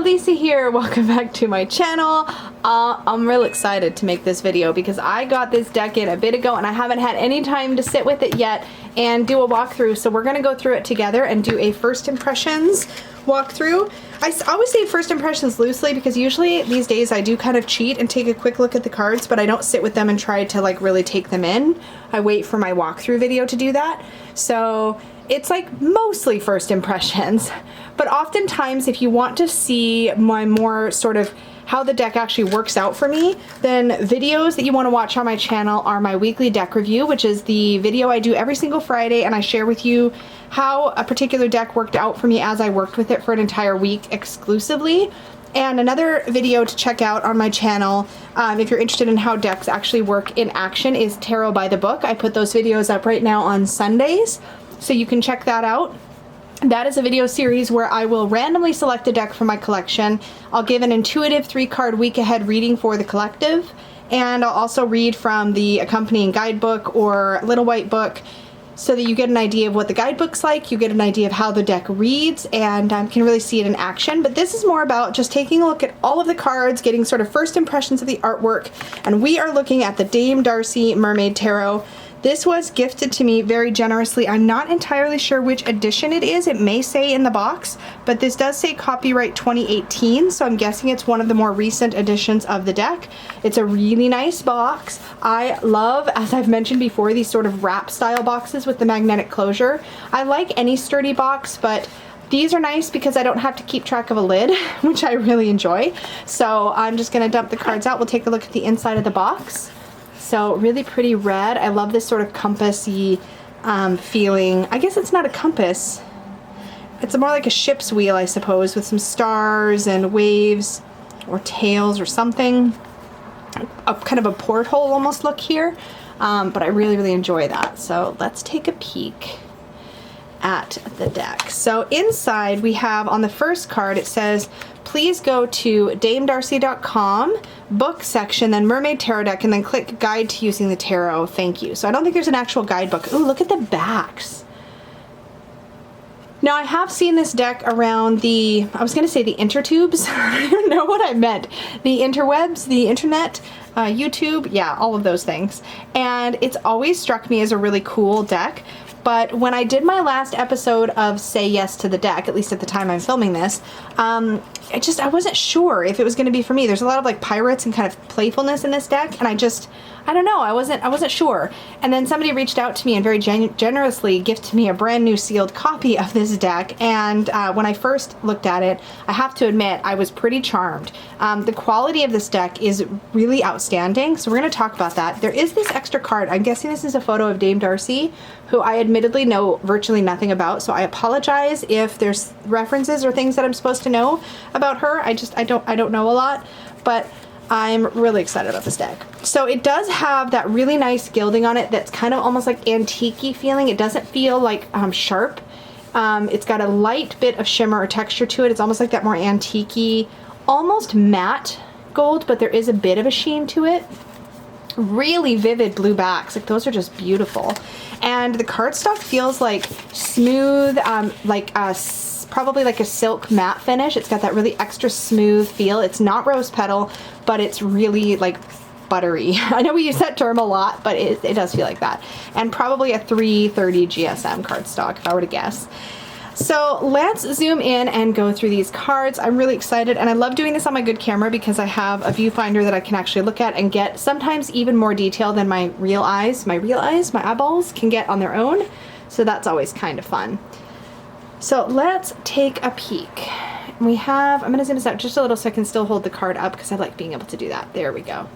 Lisa here. Welcome back to my channel. I'm real excited to make this video because I got this deck in a bit ago and I haven't had any time to sit with it yet and do a walkthrough. So we're gonna go through it together and do a first impressions walkthrough. I always say first impressions loosely because usually these days I do kind of cheat and take a quick look at the cards, but I don't sit with them and try to like really take them in. I wait for my walkthrough video to do that. So it's like mostly first impressions, but oftentimes if you want to see my more sort of how the deck actually works out for me, then videos that you want to watch on my channel are my weekly deck review, which is the video I do every single Friday, and I share with you how a particular deck worked out for me as I worked with it for an entire week exclusively. And another video to check out on my channel, if you're interested in how decks actually work in action, is Tarot by the Book. I put those videos up right now on Sundays, so you can check that out. That is a video series where I will randomly select a deck from my collection. I'll give an intuitive 3-card week ahead reading for the collective, and I'll also read from the accompanying guidebook or little white book so that you get an idea of what the guidebook's like, you get an idea of how the deck reads, and can really see it in action. But this is more about just taking a look at all of the cards, getting sort of first impressions of the artwork, and we are looking at the Dame Darcy Mermaid Tarot. This was gifted to me very generously. I'm not entirely sure which edition it is. It may say in the box, but this does say copyright 2018, so I'm guessing it's one of the more recent editions of the deck. It's a really nice box. I love, as I've mentioned before, these sort of wrap style boxes with the magnetic closure. I like any sturdy box, but these are nice because I don't have to keep track of a lid, which I really enjoy. So I'm just gonna dump the cards out. We'll take a look at the inside of the box. So really pretty red. I love this sort of compassy feeling. I guess it's not a compass. It's more like a ship's wheel, I suppose, with some stars and waves or tails or something. A kind of a porthole almost look here. But I really, really enjoy that. So let's take a peek at the deck. So inside we have, on the first card, it says, please go to damedarcy.com, book section, then Mermaid Tarot Deck, and then click Guide to Using the Tarot. Thank you. So I don't think there's an actual guidebook. Ooh, look at the backs. Now I have seen this deck around the, I was going to say the intertubes. I don't know what I meant. The interwebs, the internet, YouTube, yeah, all of those things. And it's always struck me as a really cool deck. But when I did my last episode of Say Yes to the Deck, at least at the time I'm filming this, I wasn't sure if it was going to be for me. There's a lot of like pirates and kind of playfulness in this deck, and I don't know, I wasn't sure. And then somebody reached out to me and very generously gifted me a brand new sealed copy of this deck, and when I first looked at it, I have to admit I was pretty charmed. The quality of this deck is really outstanding, so we're going to talk about that. There is this extra card. I'm guessing this is a photo of Dame Darcy, who I admittedly know virtually nothing about, so I apologize if there's references or things that I'm supposed to know about her. I don't know a lot, but I'm really excited about this deck. So it does have that really nice gilding on it that's kind of almost like antique-y feeling. It doesn't feel like sharp. It's got a light bit of shimmer or texture to it. It's almost like that more antique-y, almost matte gold, but there is a bit of a sheen to it. Really vivid blue backs, like those are just beautiful. And the cardstock feels like smooth, probably like a silk matte finish. It's got that really extra smooth feel. It's not rose petal, but it's really like buttery. I know we use that term a lot, but it does feel like that. And probably a 330 GSM cardstock, if I were to guess. So let's zoom in and go through these cards. I'm really excited, and I love doing this on my good camera because I have a viewfinder that I can actually look at and get sometimes even more detail than my eyeballs can get on their own. So that's always kind of fun. So let's take a peek. We have, I'm going to zoom this out just a little so I can still hold the card up because I like being able to do that. There we go.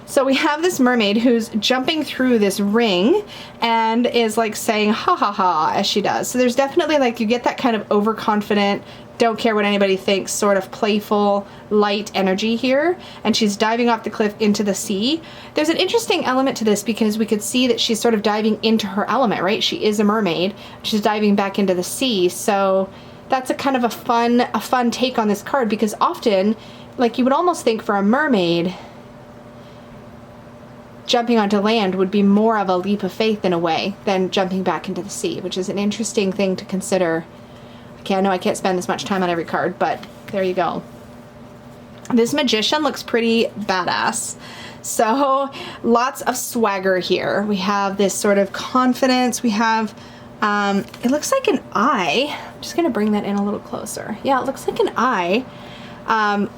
So we have this mermaid who's jumping through this ring and is like saying ha ha ha as she does. So there's definitely like, you get that kind of overconfident, don't care what anybody thinks, sort of playful, light energy here. And she's diving off the cliff into the sea. There's an interesting element to this because we could see that she's sort of diving into her element, right? She is a mermaid. She's diving back into the sea. So that's a kind of a fun take on this card, because often, like, you would almost think for a mermaid, jumping onto land would be more of a leap of faith in a way than jumping back into the sea, which is an interesting thing to consider. Okay, I know I can't spend this much time on every card, but There you go. This magician looks pretty badass. So lots of swagger here. We have this sort of confidence. We have, it looks like an eye. I'm just gonna bring that in a little closer. Yeah, it looks like an eye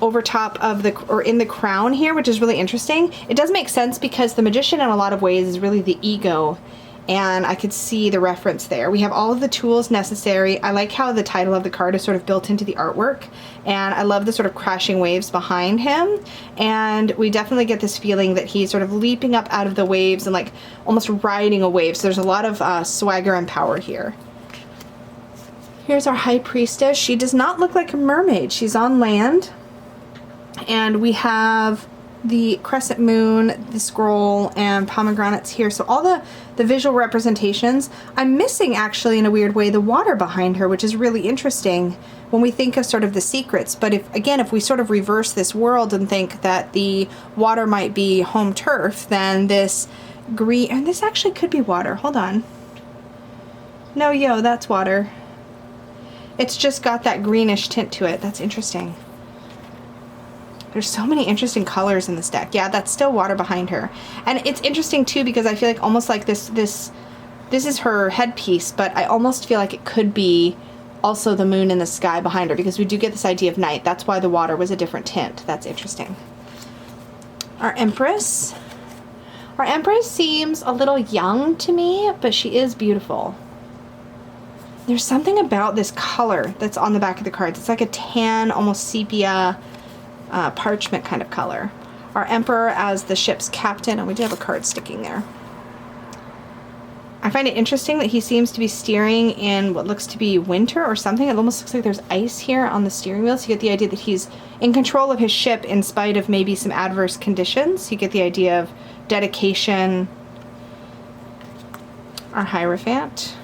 over top of the, or in the crown here, which is really interesting. It does make sense because the magician in a lot of ways is really the ego, and I could see the reference there. We have all of the tools necessary. I like how the title of the card is sort of built into the artwork, and I love the sort of crashing waves behind him, and we definitely get this feeling that he's sort of leaping up out of the waves and like almost riding a wave. So there's a lot of swagger and power here. Here's our high priestess. She does not look like a mermaid. She's on land, and we have the crescent moon, the scroll, and pomegranates here. So all the visual representations. I'm missing, actually, in a weird way, the water behind her, which is really interesting when we think of sort of the secrets. But if we sort of reverse this world and think that the water might be home turf, then this green, and this actually could be water. Hold on. No, that's water. It's just got that greenish tint to it. That's interesting. There's so many interesting colors in this deck. Yeah, that's still water behind her. And it's interesting too because I feel like almost like this is her headpiece, but I almost feel like it could be also the moon in the sky behind her because we do get this idea of night. That's why the water was a different tint. That's interesting. Our Empress. Our Empress seems a little young to me, but she is beautiful. There's something about this color that's on the back of the cards. It's like a tan, almost sepia, parchment kind of color. Our Emperor as the ship's captain, and we do have a card sticking there. I find it interesting that he seems to be steering in what looks to be winter or something. It almost looks like there's ice here on the steering wheel, so you get the idea that he's in control of his ship in spite of maybe some adverse conditions. You get the idea of dedication. Our Hierophant.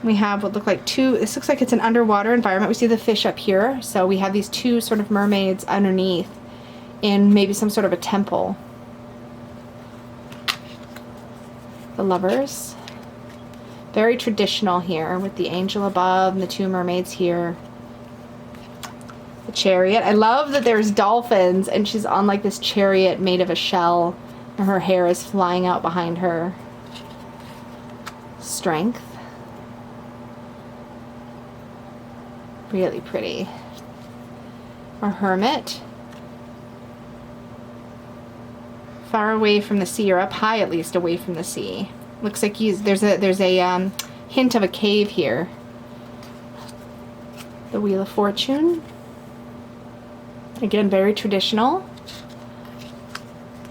We have what look like this looks like it's an underwater environment. We see the fish up here. So we have these two sort of mermaids underneath in maybe some sort of a temple. The Lovers. Very traditional here with the angel above and the two mermaids here. The Chariot. I love that there's dolphins and she's on like this chariot made of a shell and her hair is flying out behind her. Strength. Really pretty. Our Hermit. Far away from the sea, or up high at least away from the sea. Looks like there's a hint of a cave here. The Wheel of Fortune. Again, very traditional.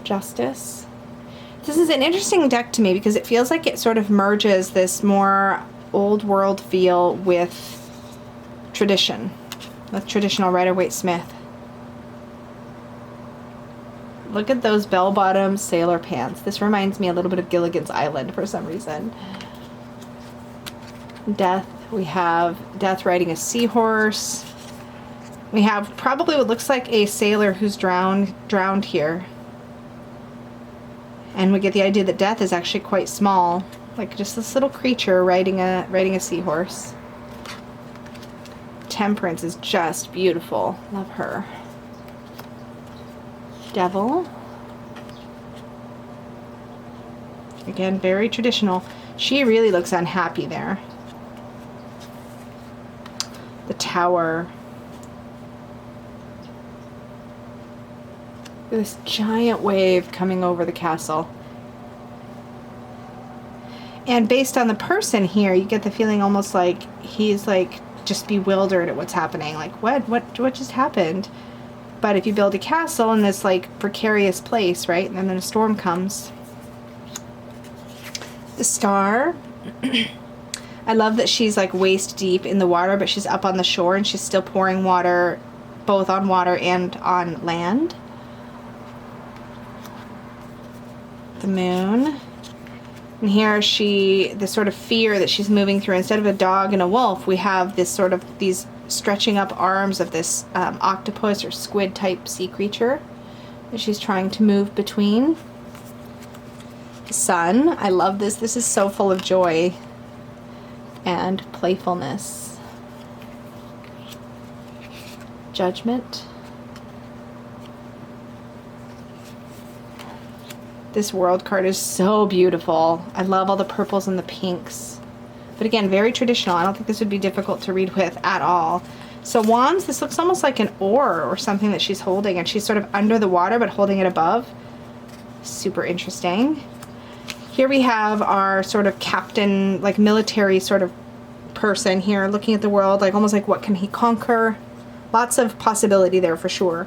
Justice. This is an interesting deck to me because it feels like it sort of merges this more old world feel with tradition, with traditional Rider-Waite-Smith. Look at those bell-bottom sailor pants. This reminds me a little bit of Gilligan's Island for some reason. Death. We have Death riding a seahorse. We have probably what looks like a sailor who's drowned here. And we get the idea that Death is actually quite small, like just this little creature riding a seahorse. Temperance is just beautiful. Love her. Devil. Again, very traditional. She really looks unhappy there. The Tower. This giant wave coming over the castle. And based on the person here, you get the feeling almost like he's like just bewildered at what's happening. Like, what just happened? But if you build a castle in this like precarious place, right, and then a storm comes. The Star. I love that she's like waist deep in the water, but she's up on the shore and she's still pouring water, both on water and on land. The Moon. And here the sort of fear that she's moving through, instead of a dog and a wolf, we have this sort of, these stretching up arms of this octopus or squid type sea creature that she's trying to move between. The Sun. I love this. This is so full of joy and playfulness. Judgment. This World card is so beautiful. I love all the purples and the pinks. But again, very traditional. I don't think this would be difficult to read with at all. So Wands, this looks almost like an oar or something that she's holding, and she's sort of under the water but holding it above. Super interesting. Here we have our sort of captain, like military sort of person here, looking at the world, like almost like what can he conquer? Lots of possibility there for sure.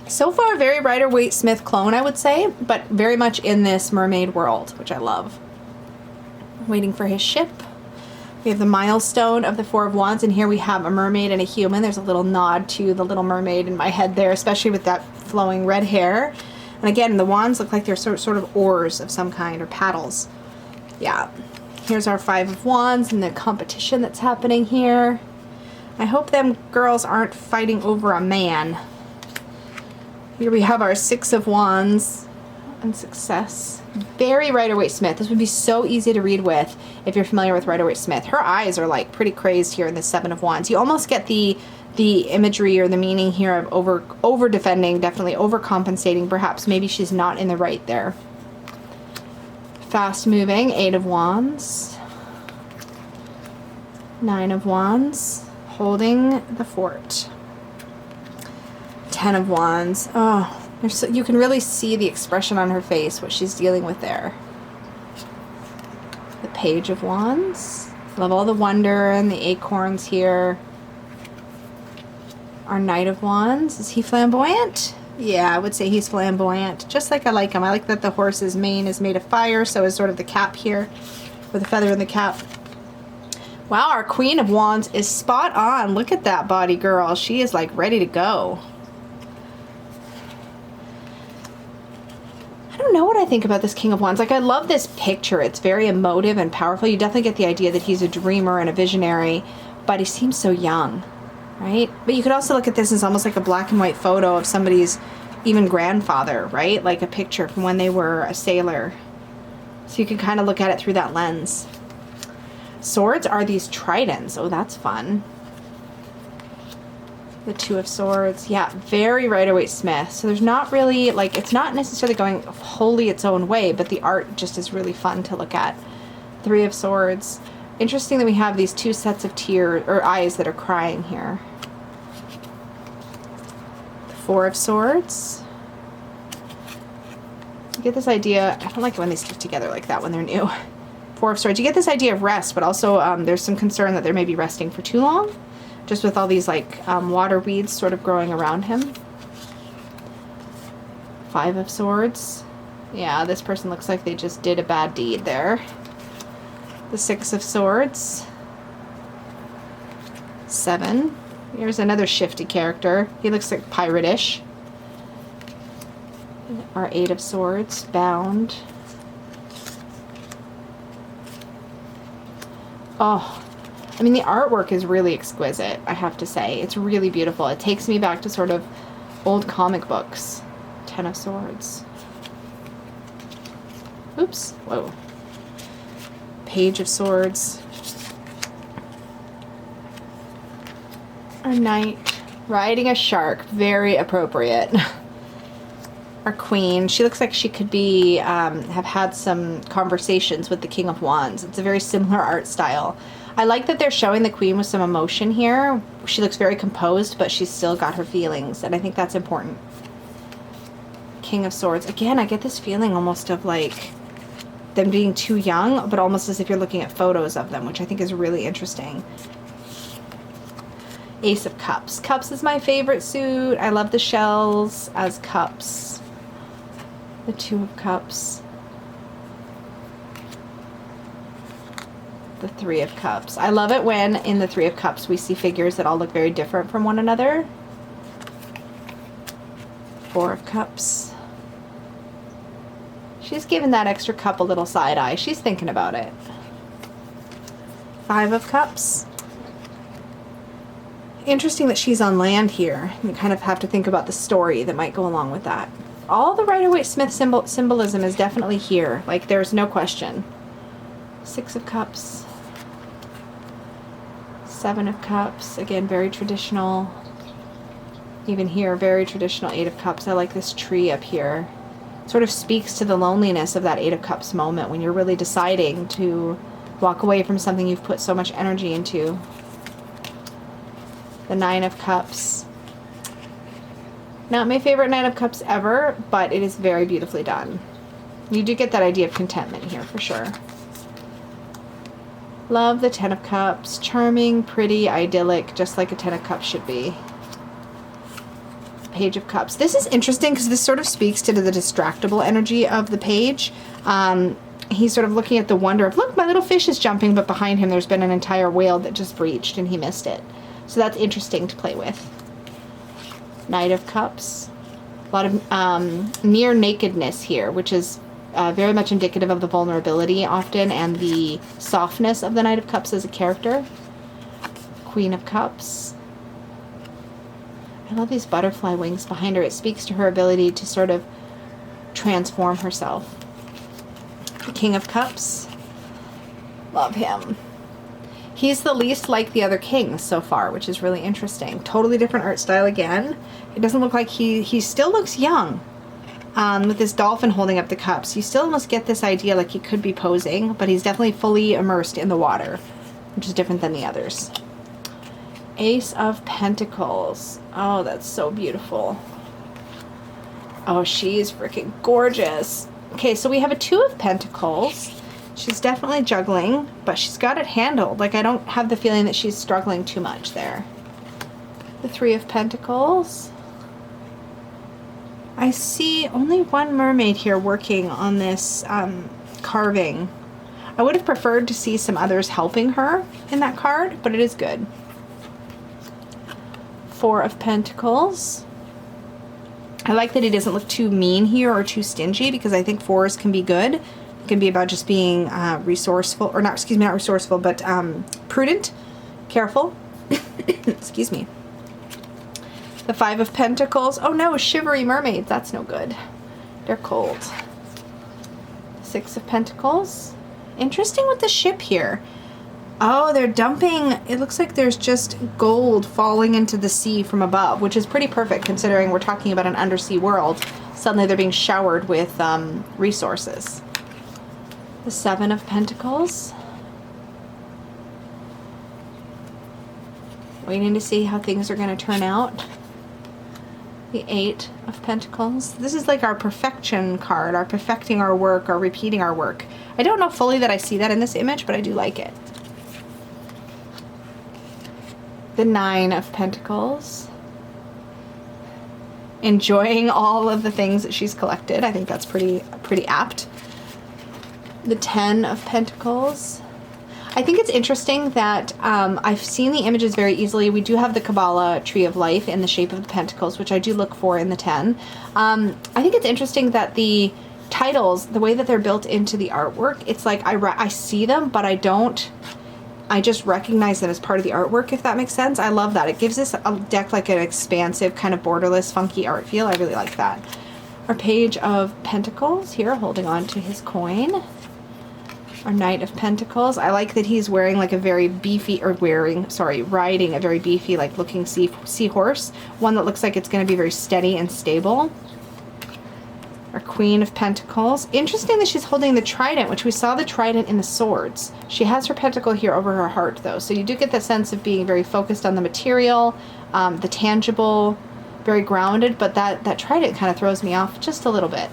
So far, very Rider-Waite-Smith clone, I would say, but very much in this mermaid world, which I love. Waiting for his ship. We have the milestone of the Four of Wands, and here we have a mermaid and a human. There's a little nod to the Little Mermaid in my head there, especially with that flowing red hair. And again, the wands look like they're sort of oars of some kind, or paddles. Yeah. Here's our Five of Wands and the competition that's happening here. I hope them girls aren't fighting over a man. Here we have our Six of Wands and success. Very Rider-Waite-Smith. This would be so easy to read with if you're familiar with Rider-Waite-Smith. Her eyes are like pretty crazed here in the Seven of Wands. You almost get the imagery or the meaning here of over defending, definitely overcompensating. Perhaps maybe she's not in the right there. Fast moving, Eight of Wands. Nine of Wands, holding the fort. Ten of Wands. Oh, you can really see the expression on her face, what she's dealing with there. The Page of Wands. Love all the wonder and the acorns here. Our Knight of Wands. Is he flamboyant? Yeah, I would say he's flamboyant. Just like I like him. I like that the horse's mane is made of fire, so is sort of the cap here, with a feather in the cap. Wow, our Queen of Wands is spot on. Look at that body, girl. She is like ready to go. I don't know what I think about this King of Wands. Like, I love this picture. It's very emotive and powerful. You definitely get the idea that he's a dreamer and a visionary, but he seems so young, right? But you could also look at this as almost like a black and white photo of somebody's even grandfather, right? Like a picture from when they were a sailor. So you can kind of look at it through that lens. Swords are these tridents. Oh, that's fun. The Two of Swords. Yeah, very Rider-Waite-Smith. So there's not really, like, it's not necessarily going wholly its own way, but the art just is really fun to look at. Three of Swords. Interesting that we have these two sets of tears, or eyes, that are crying here. The Four of Swords. You get this idea, I don't like it when they stick together like that when they're new. Four of Swords. You get this idea of rest, but also there's some concern that they may be resting for too long. Just with all these like water weeds sort of growing around him. Five of Swords. Yeah, this person looks like they just did a bad deed there. The Six of Swords. Seven. Here's another shifty character. He looks like pirate-ish. Our Eight of Swords. Bound. Oh. I mean, the artwork is really exquisite, I have to say. It's really beautiful. It takes me back to sort of old comic books. Ten of Swords. Oops. Whoa. Page of Swords. Our Knight. Riding a shark. Very appropriate. Our Queen. She looks like she could be, have had some conversations with the King of Wands. It's a very similar art style. I like that they're showing the Queen with some emotion here. She looks very composed, but she's still got her feelings, and I think that's important. King of Swords. Again, I get this feeling almost of like them being too young, but almost as if you're looking at photos of them, which I think is really interesting. Ace of Cups. Cups is my favorite suit. I love the shells as cups. The Two of Cups. The Three of Cups. I love it when in the Three of Cups we see figures that all look very different from one another. Four of Cups. She's giving that extra cup a little side eye. She's thinking about it. Five of Cups. Interesting that she's on land here. You kind of have to think about the story that might go along with that. All the Rider-Waite-Smith symbolism is definitely here. Like, there's no question. Six of Cups. Seven of Cups, again, very traditional. Even here, very traditional Eight of Cups. I like this tree up here. Sort of speaks to the loneliness of that Eight of Cups moment when you're really deciding to walk away from something you've put so much energy into. The Nine of Cups. Not my favorite Nine of Cups ever, but it is very beautifully done. You do get that idea of contentment here for sure. Love the Ten of Cups. Charming, pretty, idyllic, just like a Ten of Cups should be. Page of Cups. This is interesting because this sort of speaks to the distractible energy of the page. He's sort of looking at the wonder of, look, my little fish is jumping, but behind him there's been an entire whale that just breached and he missed it. So that's interesting to play with. Knight of Cups. A lot of near nakedness here, which is very much indicative of the vulnerability often and the softness of the Knight of Cups as a character. Queen of Cups. I love these butterfly wings behind her. It speaks to her ability to sort of transform herself. The King of Cups. Love him. He's the least like the other kings so far, which is really interesting. Totally different art style again. It doesn't look like he still looks young. With this dolphin holding up the cups. You still almost get this idea like he could be posing, but he's definitely fully immersed in the water, which is different than the others. Ace of Pentacles. Oh, that's so beautiful. Oh, she's freaking gorgeous. Okay, so we have a Two of Pentacles. She's definitely juggling, but she's got it handled. Like, I don't have the feeling that she's struggling too much there. The Three of Pentacles. I see only one mermaid here working on this carving. I would have preferred to see some others helping her in that card, but it is good. Four of Pentacles. I like that he doesn't look too mean here or too stingy, because I think fours can be good. It can be about just being resourceful, or not, excuse me, not resourceful, but prudent, careful. Excuse me. The Five of Pentacles. Oh no, shivery mermaids. That's no good. They're cold. Six of Pentacles. Interesting with the ship here. Oh, they're dumping, it looks like there's just gold falling into the sea from above, which is pretty perfect considering we're talking about an undersea world. Suddenly they're being showered with resources. The Seven of Pentacles. Waiting to see how things are going to turn out. The Eight of Pentacles. This is like our perfection card, our perfecting our work, our repeating our work. I don't know fully that I see that in this image, but I do like it. The Nine of Pentacles. Enjoying all of the things that she's collected. I think that's pretty apt. The Ten of Pentacles. I think it's interesting that I've seen the images very easily. We do have the Kabbalah Tree of Life in the shape of the Pentacles, which I do look for in the 10. I think it's interesting that the titles, the way that they're built into the artwork, it's like I see them, but I don't. I just recognize them as part of the artwork, if that makes sense. I love that. It gives this a deck like an expansive, kind of borderless, funky art feel. I really like that. Our Page of Pentacles here, holding on to his coin. Our Knight of Pentacles. I like that he's wearing like a very beefy, or riding a very beefy, like looking seahorse. One that looks like it's going to be very steady and stable. Our Queen of Pentacles. Interesting that she's holding the trident, which we saw the trident in the swords. She has her pentacle here over her heart, though. So you do get that sense of being very focused on the material, the tangible, very grounded, but that trident kind of throws me off just a little bit.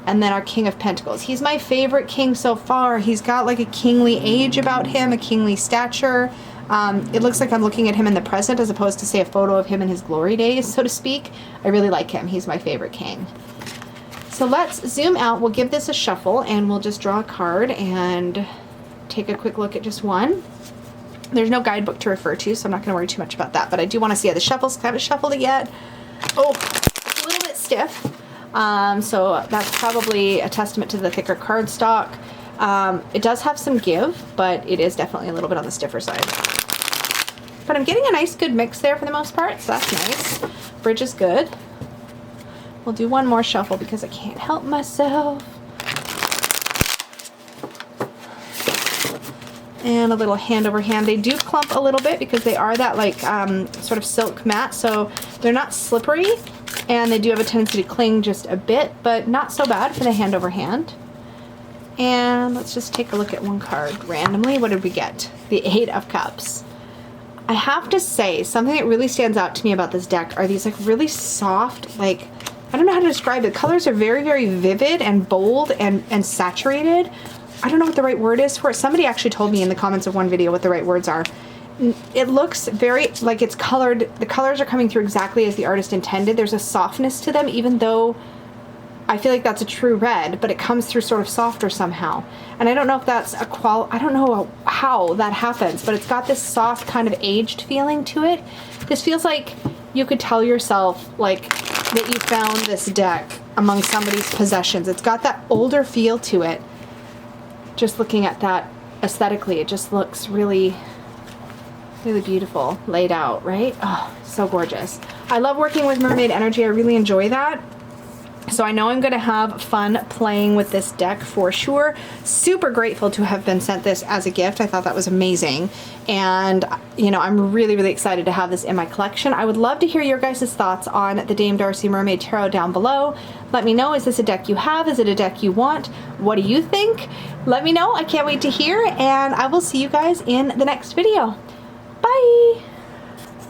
And then our King of Pentacles. He's my favorite king so far. He's got like a kingly age about him, a kingly stature. It looks like I'm looking at him in the present as opposed to, say, a photo of him in his glory days, so to speak. I really like him. He's my favorite king. So let's zoom out. We'll give this a shuffle and we'll just draw a card and take a quick look at just one. There's no guidebook to refer to, so I'm not going to worry too much about that, but I do want to see how the shuffles. Haven't shuffled it yet. Oh, it's a little bit stiff. So that's probably a testament to the thicker cardstock. It does have some give, but it is definitely a little bit on the stiffer side. But I'm getting a nice good mix there for the most part, so that's nice. Bridge is good. We'll do one more shuffle because I can't help myself. and a little hand over hand. They do clump a little bit because they are that like sort of silk matte, so they're not slippery, and they do have a tendency to cling just a bit, but not so bad for the hand over hand. And let's just take a look at one card randomly. What did we get? The 8 of Cups. I have to say, something that really stands out to me about this deck are these like really soft, like, I don't know how to describe it. The colors are very, very vivid and bold and saturated. I don't know what the right word is for it. Somebody actually told me in the comments of one video what the right words are. It looks very, like it's colored, the colors are coming through exactly as the artist intended. There's a softness to them, even though I feel like that's a true red, but it comes through sort of softer somehow. And I don't know if that's a I don't know how that happens, but it's got this soft kind of aged feeling to it. This feels like you could tell yourself like that you found this deck among somebody's possessions. It's got that older feel to it. Just looking at that aesthetically, it just looks really, really beautiful laid out, right? Oh, so gorgeous. I love working with mermaid energy. I really enjoy that. So I know I'm going to have fun playing with this deck for sure. Super grateful to have been sent this as a gift. I thought that was amazing. And, you know, I'm really, really excited to have this in my collection. I would love to hear your guys' thoughts on the Dame Darcy Mermaid Tarot down below. Let me know, is this a deck you have? Is it a deck you want? What do you think? Let me know. I can't wait to hear. And I will see you guys in the next video. Bye!